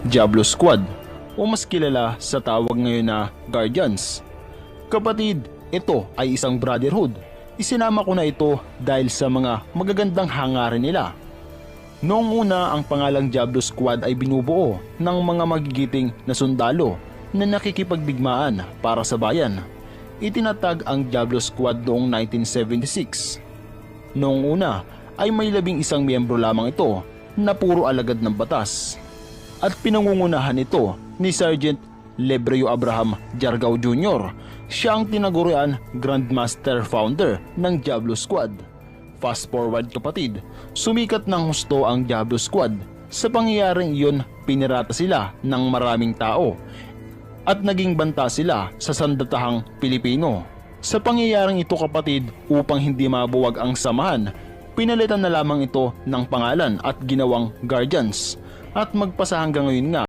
Diablo Squad o mas kilala sa tawag ngayon na Guardians. Kapatid, ito ay isang brotherhood. Isinama ko na ito dahil sa mga magagandang hangarin nila. Noong una, ang pangalang Diablo Squad ay binubuo ng mga magigiting na sundalo na nakikipagdigmaan para sa bayan. Itinatag ang Diablo Squad noong 1976. Noong una ay may 11 miyembro lamang ito na puro alagad ng batas. At pinangungunahan ito ni Sergeant Lebreo Abraham Jargao Jr. Siya ang tinagurian Grandmaster Founder ng Diablo Squad. Fast forward kapatid, sumikat ng husto ang Diablo Squad. Sa pangyayaring iyon, pinirata sila ng maraming tao at naging banta sila sa sandatahang Pilipino. Sa pangyayaring ito kapatid, upang hindi mabuwag ang samahan, pinalitan na lamang ito ng pangalan at ginawang Guardians. At magpasa hanggang ngayon nga